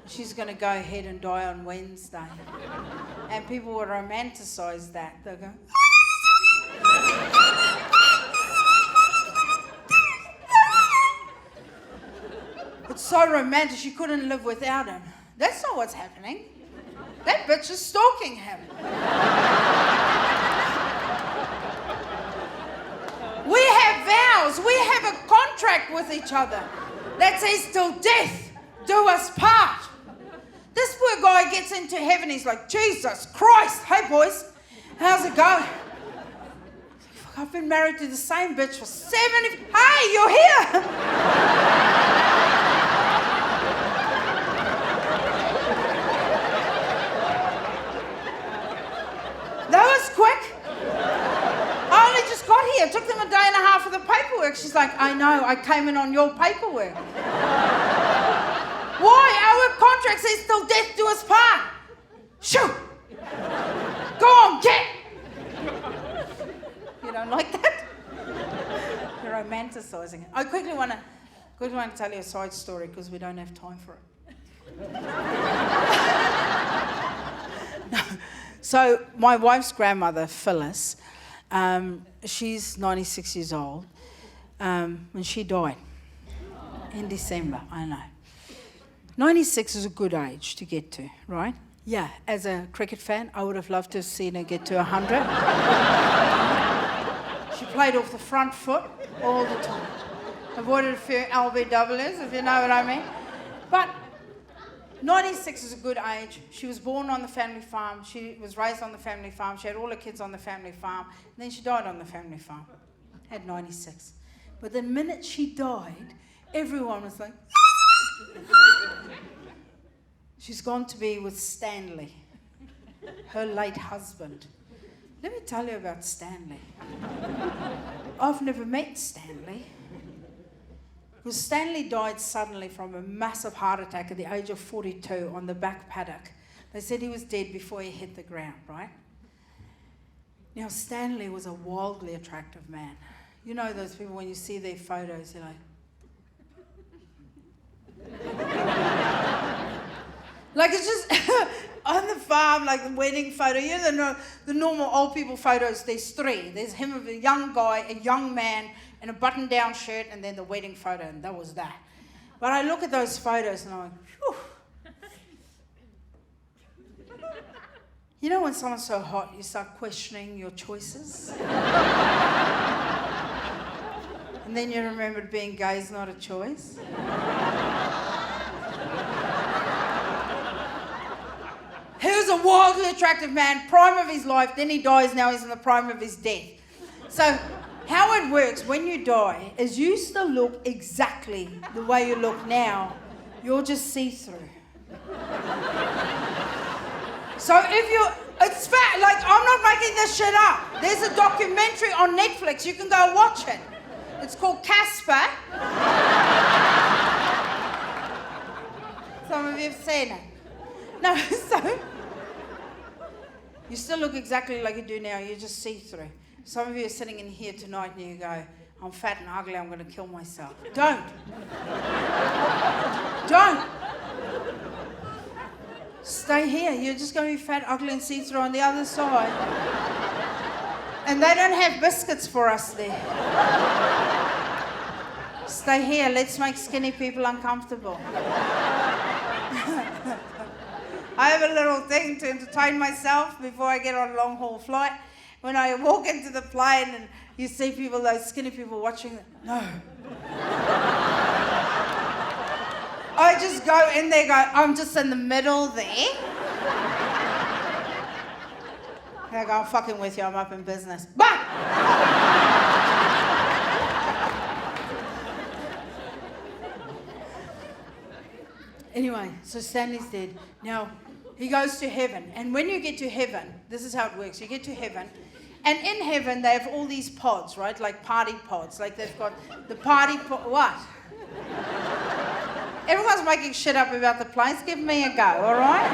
She's going to go ahead and die on Wednesday. And people will romanticize that. They'll go, it's so romantic, she couldn't live without him. That's not what's happening. That bitch is stalking him. We have vows. We have a contract with each other that says, till death do us part. This poor guy gets into heaven. He's like, Jesus Christ. Hey, boys, how's it going? I've been married to the same bitch for 70... Hey, you're here! That was quick. I only just got here. It took them a day and a half for the paperwork. She's like, I know, I came in on your paperwork. Why? Our contract says till death do us part. Shoo! Go on, get! You don't like that? You're romanticizing it. I quickly want to tell you a side story because we don't have time for it. No. So my wife's grandmother, Phyllis, she's 96 years old, when she died in December, I know. 96 is a good age to get to, right? Yeah, as a cricket fan, I would have loved to have seen her get to 100. She played off the front foot all the time. Avoided a few LBWs, if you know what I mean. But 96 is a good age. She was born on the family farm. She was raised on the family farm. She had all her kids on the family farm. And then she died on the family farm at 96. But the minute she died, everyone was like, she's gone to be with Stanley, her late husband. Let me tell you about Stanley. I've never met Stanley. Because Stanley died suddenly from a massive heart attack at the age of 42 on the back paddock. They said he was dead before he hit the ground, right? Now, Stanley was a wildly attractive man. You know those people, when you see their photos, you're like... Like, it's just on the farm, like the wedding photo. You know, the normal old people photos, there's three. There's him with a young guy, a young man, in a button-down shirt, and then the wedding photo, and that was that. But I look at those photos, and I'm like, whew. You know when someone's so hot, you start questioning your choices? And then you remember being gay is not a choice. He was a wildly attractive man, prime of his life, then he dies, now he's in the prime of his death. So how it works when you die is you still look exactly the way you look now, you're just see-through. So if you, it's fact, like I'm not making this shit up. There's a documentary on Netflix, you can go watch it. It's called Casper. Some of you have seen it. No, so you still look exactly like you do now, you just see through. Some of you are sitting in here tonight and you go, I'm fat and ugly, I'm going to kill myself. Don't. Don't. Stay here, you're just going to be fat, ugly and see through on the other side. And they don't have biscuits for us there. Stay here, let's make skinny people uncomfortable. I have a little thing to entertain myself before I get on a long haul flight. When I walk into the plane and you see people, those skinny people watching them, no. I just go in there, I'm just in the middle there. I go, I'm fucking with you, I'm up in business. But anyway, so Stanley's dead. Now, he goes to heaven. And when you get to heaven, this is how it works. You get to heaven. And in heaven, they have all these pods, right? Like party pods. Like they've got the party pod. What? Everyone's making shit up about the place. Give me a go, all right?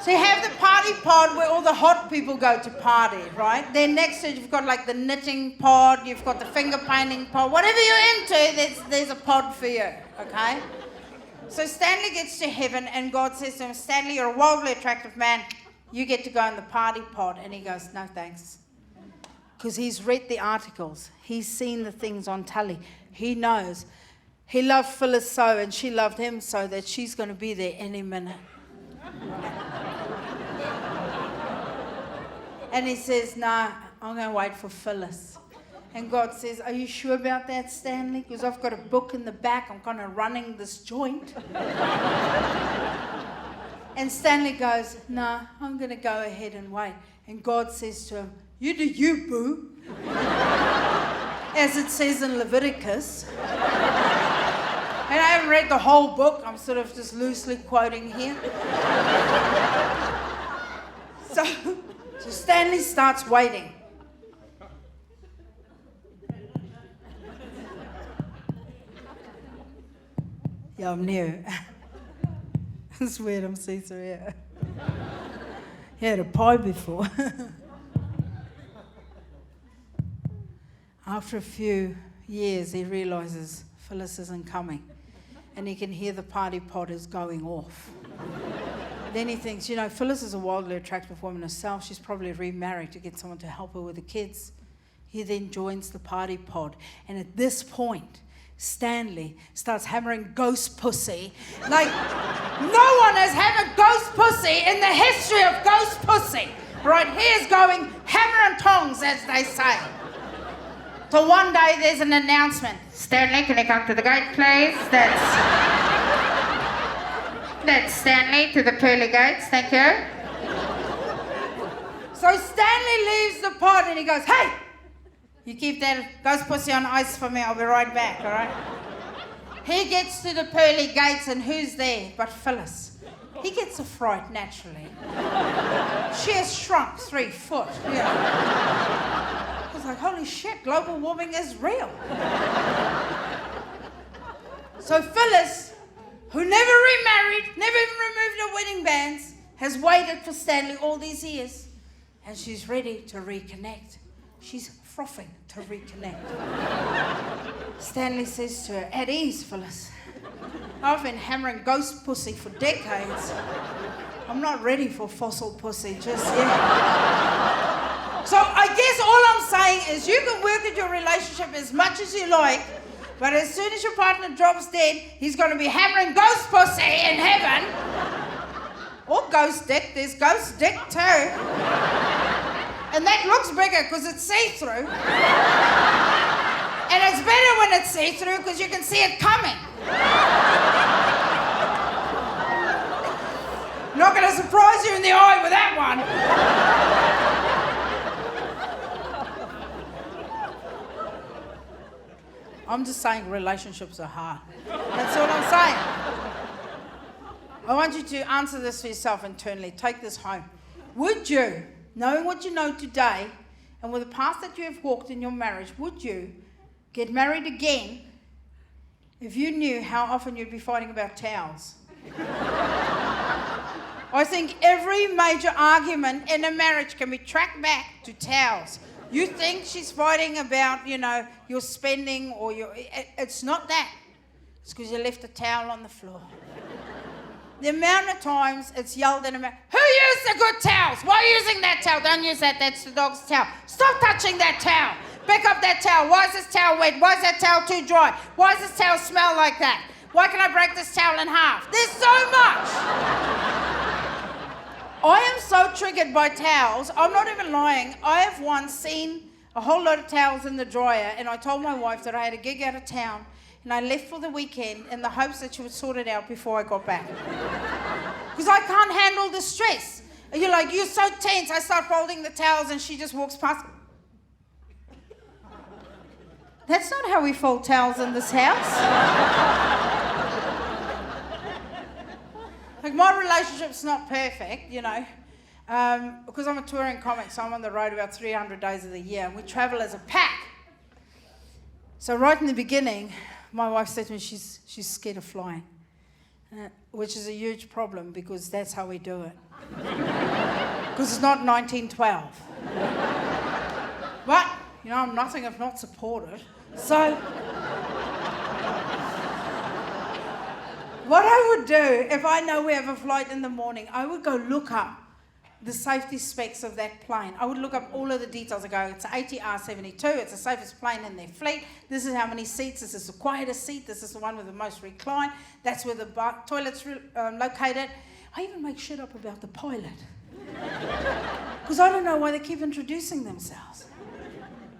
So you have the party pod where all the hot people go to party, right? Then next to it, you've got like the knitting pod. You've got the finger painting pod. Whatever you're into, there's a pod for you, okay? So Stanley gets to heaven and God says to him, Stanley, you're a wildly attractive man. You get to go in the party pod. And he goes, no thanks. Because he's read the articles. He's seen the things on telly. He knows. He loved Phyllis so and she loved him so that she's going to be there any minute. And he says, nah, I'm going to wait for Phyllis. And God says, are you sure about that, Stanley? Because I've got a book in the back. I'm kind of running this joint. And Stanley goes, nah, I'm going to go ahead and wait. And God says to him, you do you, boo. As it says in Leviticus. And I haven't read the whole book. I'm sort of just loosely quoting here. So Stanley starts waiting. Yeah, I'm new. It's weird, I'm see-through here. He had a pie before. After a few years, he realizes Phyllis isn't coming. And he can hear the party pot is going off. Then he thinks, you know, Phyllis is a wildly attractive woman herself. She's probably remarried to get someone to help her with the kids. He then joins the party pod. And at this point, Stanley starts hammering ghost pussy. Like, no one has hammered ghost pussy in the history of ghost pussy. Right, he is going hammer and tongs, as they say. So one day there's an announcement. Stanley, can you come to the gate, please? That's Stanley to the pearly gates, thank you. So Stanley leaves the pod and he goes, hey! You keep that ghost pussy on ice for me, I'll be right back, all right? He gets to the pearly gates and who's there but Phyllis? He gets a fright naturally. She has shrunk 3 foot, I was like, holy shit, global warming is real. So Phyllis, who never remarried, never even removed her wedding bands, has waited for Stanley all these years and she's ready to reconnect. She's frothing to reconnect. Stanley says to her, at ease, Phyllis. I've been hammering ghost pussy for decades. I'm not ready for fossil pussy just yet. So I guess all I'm saying is you can work at your relationship as much as you like, but as soon as your partner drops dead, he's going to be hammering ghost pussy in heaven. Or ghost dick. There's ghost dick too. And that looks bigger because it's see-through. And it's better when it's see-through because you can see it coming. Not going to surprise you in the eye with that one. I'm just saying relationships are hard. That's all I'm saying. I want you to answer this for yourself internally. Take this home. Would you, knowing what you know today, and with the path that you have walked in your marriage, would you get married again if you knew how often you'd be fighting about towels? I think every major argument in a marriage can be tracked back to towels. You think she's fighting about, your spending or it's not that. It's because you left a towel on the floor. The amount of times it's yelled in a marriage, who used the good towels? Why are you using that towel? Don't use that, that's the dog's towel. Stop touching that towel. Pick up that towel. Why is this towel wet? Why is that towel too dry? Why does this towel smell like that? Why can I break this towel in half? There's so much. I am so triggered by towels. I'm not even lying. I have once seen a whole load of towels in the dryer and I told my wife that I had a gig out of town and I left for the weekend in the hopes that she would sort it out before I got back. Because I can't handle the stress. And you're like, you're so tense. I start folding the towels and she just walks past. That's not how we fold towels in this house. Like, my relationship's not perfect, because I'm a touring comic, so I'm on the road about 300 days of the year, and we travel as a pack. So right in the beginning, my wife said to me she's scared of flying, which is a huge problem because that's how we do it. Because it's not 1912. But, I'm nothing if not supported. So what I would do, if I know we have a flight in the morning, I would go look up the safety specs of that plane. I would look up all of the details. I go, it's an ATR-72, it's the safest plane in their fleet. This is how many seats, this is the quietest seat, this is the one with the most recline, that's where the toilet's located. I even make shit up about the pilot. Because I don't know why they keep introducing themselves.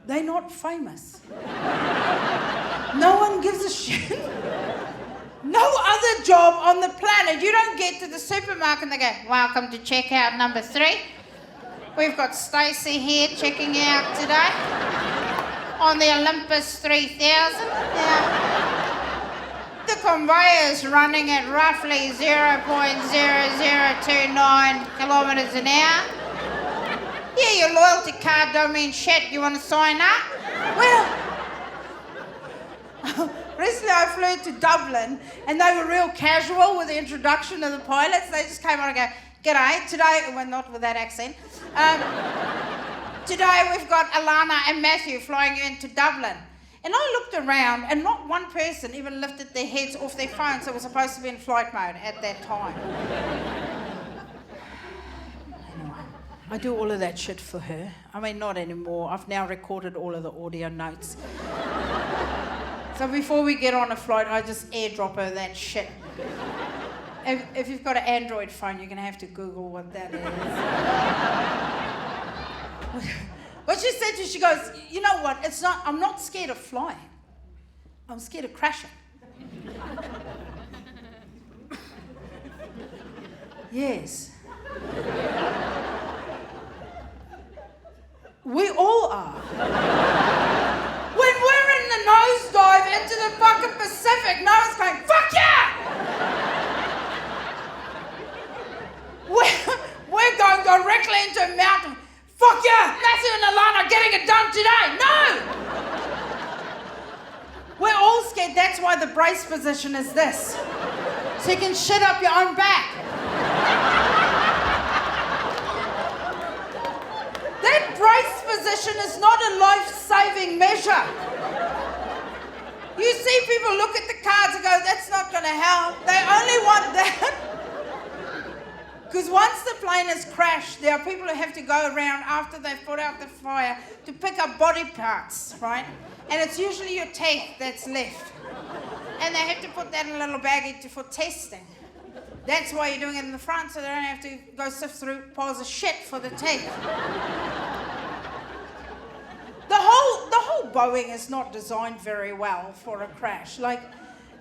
They're not famous. No one gives a shit. No other job on the planet. You don't get to the supermarket and they go, welcome to checkout number 3. We've got Stacey here checking out today on the Olympus 3000. Now, the conveyor is running at roughly 0.0029 kilometres an hour. Yeah, your loyalty card don't mean shit. You want to sign up? Well, recently I flew to Dublin and they were real casual with the introduction of the pilots. They just came on and go, g'day, today, well, not with that accent. Today we've got Alana and Matthew flying into Dublin. And I looked around and not one person even lifted their heads off their phones that were supposed to be in flight mode at that time. Anyway, I do all of that shit for her. I mean, not anymore. I've now recorded all of the audio notes. So before we get on a flight, I just airdrop her that shit. If you've got an Android phone, you're going to have to Google what that is. What she said to me, she goes, you know what, I'm not scared of flying. I'm scared of crashing. Yes. We all are. When we're in the nosedive into the fucking Pacific, no one's going, fuck yeah! We're going directly into a mountain. Fuck yeah! Matthew and Alana are getting it done today. No! We're all scared. That's why the brace position is this. So you can shit up your own back. That brace position is not a life-saving measure. You see people look at the cards and go, that's not going to help. They only want that. Because once the plane has crashed, there are people who have to go around after they've put out the fire to pick up body parts, right? And it's usually your teeth that's left. And they have to put that in a little baggage for testing. That's why you're doing it in the front, so they don't have to go sift through piles of shit for the teeth. The whole Boeing is not designed very well for a crash. Like,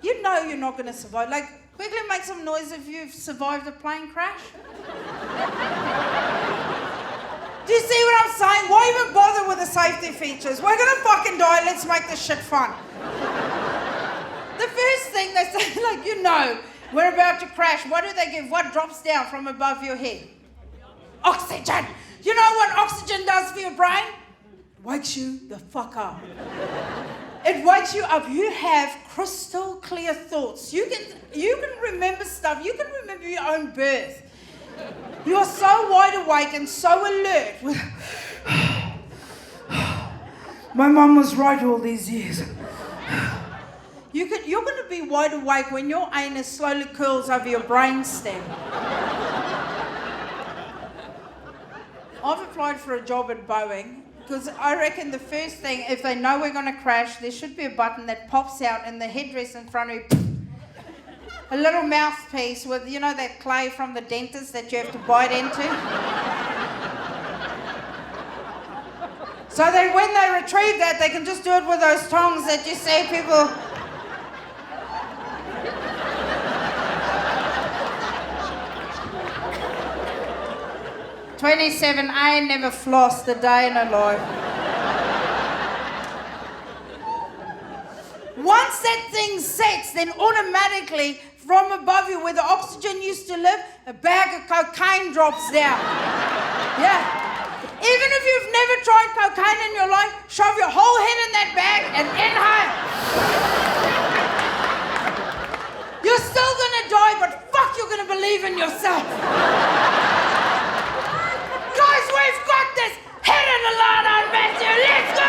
you know you're not going to survive. Like, quickly make some noise if you've survived a plane crash. Do you see what I'm saying? Why even bother with the safety features? We're going to fucking die. Let's make this shit fun. The first thing they say, like, you know, we're about to crash. What do they give? What drops down from above your head? Oxygen. You know what oxygen does for your brain? Wakes you the fuck up. It wakes you up. You have crystal clear thoughts. You can remember stuff. You can remember your own birth. You are so wide awake and so alert. My mum was right all these years. You're going to be wide awake when your anus slowly curls over your brainstem. I've applied for a job at Boeing. Because I reckon the first thing, if they know we're going to crash, there should be a button that pops out in the headdress in front of you. A little mouthpiece with, you know, that clay from the dentist that you have to bite into. So that when they retrieve that, they can just do it with those tongs that you see people... 27, I ain't never flossed a day in her life. Once that thing sets, then automatically from above you where the oxygen used to live, a bag of cocaine drops down. Yeah. Even if you've never tried cocaine in your life, shove your whole head in that bag and inhale. You're still gonna die, but fuck, you're gonna believe in yourself. Guys, we've got this! Hit it, Alana and Matthew, let's go!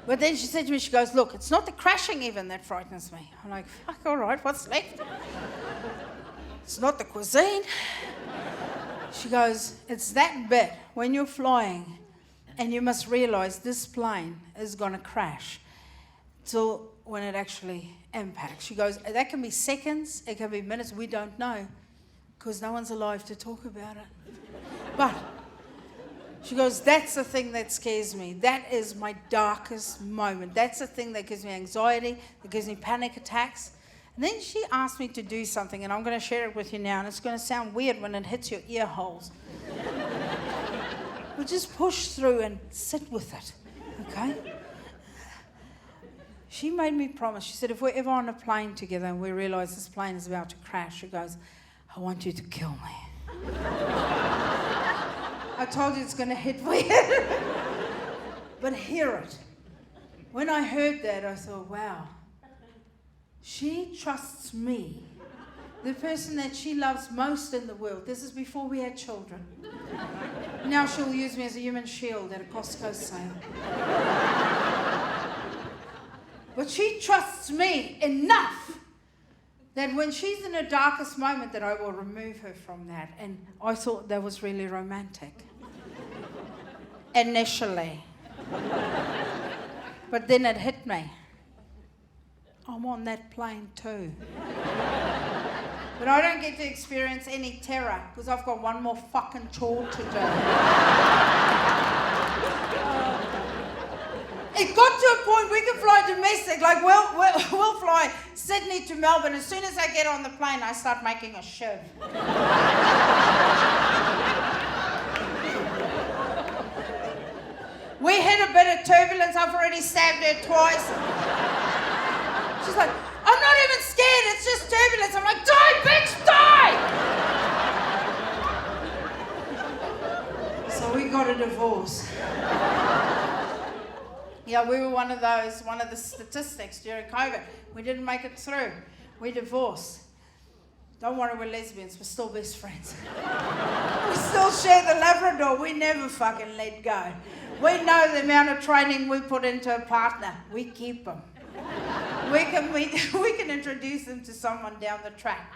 But then she said to me, she goes, look, it's not the crashing even that frightens me. I'm like, fuck, all right, what's left? It's not the cuisine. She goes, it's that bit when you're flying and you must realize this plane is going to crash till when it actually impacts. She goes, that can be seconds, it can be minutes, we don't know, because no one's alive to talk about it. But she goes, that's the thing that scares me. That is my darkest moment. That's the thing that gives me anxiety, that gives me panic attacks. And then she asked me to do something, and I'm going to share it with you now, and it's going to sound weird when it hits your ear holes. But just push through and sit with it, okay? She made me promise. She said, if we're ever on a plane together and we realize this plane is about to crash, she goes, I want you to kill me. I told you it's going to hit weird. But hear it. When I heard that, I thought, wow. She trusts me, the person that she loves most in the world. This is before we had children. Now she'll use me as a human shield at a Costco sale. But she trusts me enough that when she's in her darkest moment that I will remove her from that. And I thought that was really romantic. Initially. But then it hit me. I'm on that plane too. But I don't get to experience any terror because I've got one more fucking chore to do. It got to a point we can fly domestic, like we'll fly Sydney to Melbourne. As soon as I get on the plane, I start making a shiv. We hit a bit of turbulence. I've already stabbed her twice. She's like, I'm not even scared, it's just turbulence. I'm like, die, bitch, die! So we got a divorce. Yeah, we were one of the statistics during COVID. We didn't make it through. We divorced. Don't worry, we're lesbians, we're still best friends. We still share the Labrador, we never fucking let go. We know the amount of training we put into a partner. We keep them. We can introduce them to someone down the track.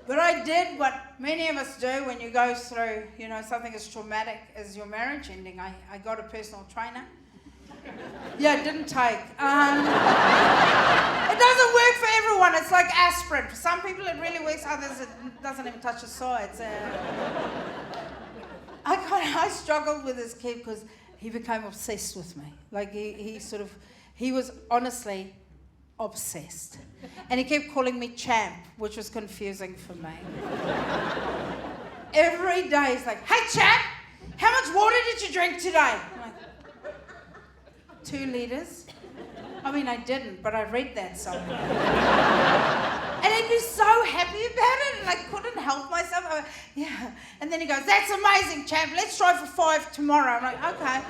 But I did what many of us do when you go through, something as traumatic as your marriage ending. I got a personal trainer. Yeah, it didn't take. It doesn't work for everyone. It's like aspirin. For some people it really works, others it doesn't even touch the sides. I struggled with this kid because he became obsessed with me. Like he was honestly obsessed. And he kept calling me champ, which was confusing for me. Every day he's like, hey champ, how much water did you drink today? I'm like, 2 liters. I mean, I didn't, but I read that somewhere. And I'd be so happy about it, and I couldn't help myself. Yeah. And then he goes, that's amazing, champ. Let's try for 5 tomorrow. I'm like, okay.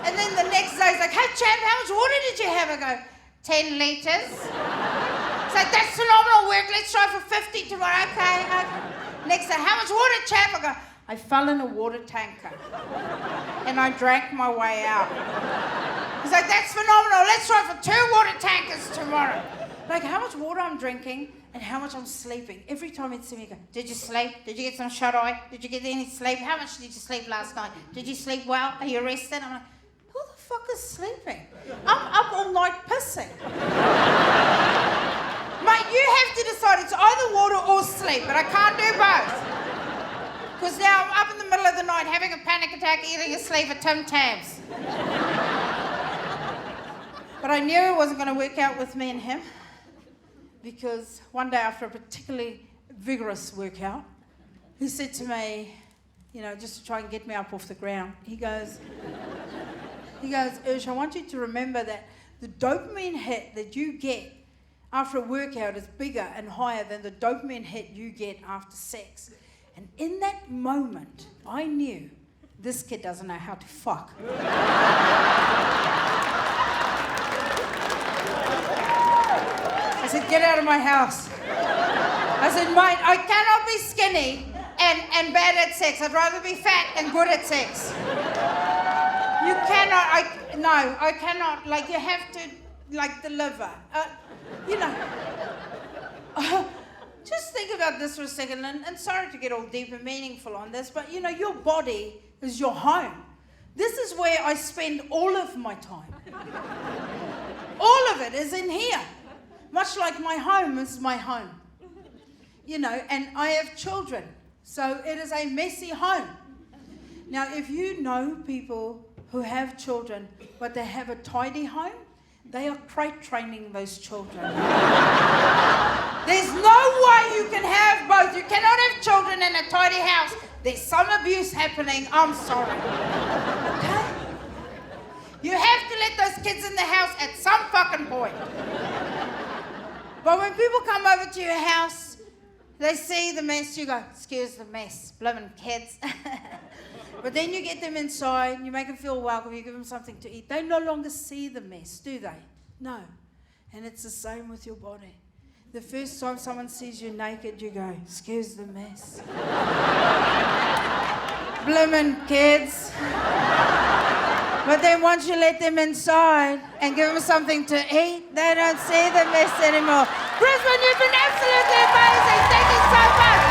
And then the next day he's like, hey, champ, how much water did you have? I go, 10 liters. He's like, that's phenomenal work. Let's try for 50 tomorrow. Okay. Next day, how much water, champ? I go, I fell in a water tanker. And I drank my way out. He's like, that's phenomenal. Let's try for 2 water tankers tomorrow. Like how much water I'm drinking and how much I'm sleeping. Every time he'd see me go, did you sleep? Did you get some shut-eye? Did you get any sleep? How much did you sleep last night? Did you sleep well? Are you rested? I'm like, who the fuck is sleeping? I'm up all night pissing. Mate, you have to decide. It's either water or sleep, but I can't do both. Because now I'm up in the middle of the night having a panic attack, eating a sleeve of Tim Tams. But I knew it wasn't going to work out with me and him because one day after a particularly vigorous workout, he said to me, just to try and get me up off the ground, he goes, Ursh, I want you to remember that the dopamine hit that you get after a workout is bigger and higher than the dopamine hit you get after sex. And in that moment, I knew this kid doesn't know how to fuck. I said, get out of my house. I said, mate, I cannot be skinny and bad at sex. I'd rather be fat and good at sex. You cannot, I cannot. Like, you have to, deliver. Just think about this for a second, and sorry to get all deep and meaningful on this, but your body is your home. This is where I spend all of my time. All of it is in here. Much like my home is my home. And I have children, so it is a messy home. Now, if you know people who have children, but they have a tidy home, they are crate training those children. There's no way you can have both. You cannot have children in a tidy house. There's some abuse happening. I'm sorry. Okay? You have to let those kids in the house at some fucking point. But when people come over to your house, they see the mess, you go, excuse the mess, blooming kids. But then you get them inside, you make them feel welcome, you give them something to eat. They no longer see the mess, do they? No. And it's the same with your body. The first time someone sees you naked, you go, excuse the mess. Blooming kids. But then once you let them inside and give them something to eat, they don't see the mess anymore. Brisbane, you've been absolutely amazing. Thank you so much.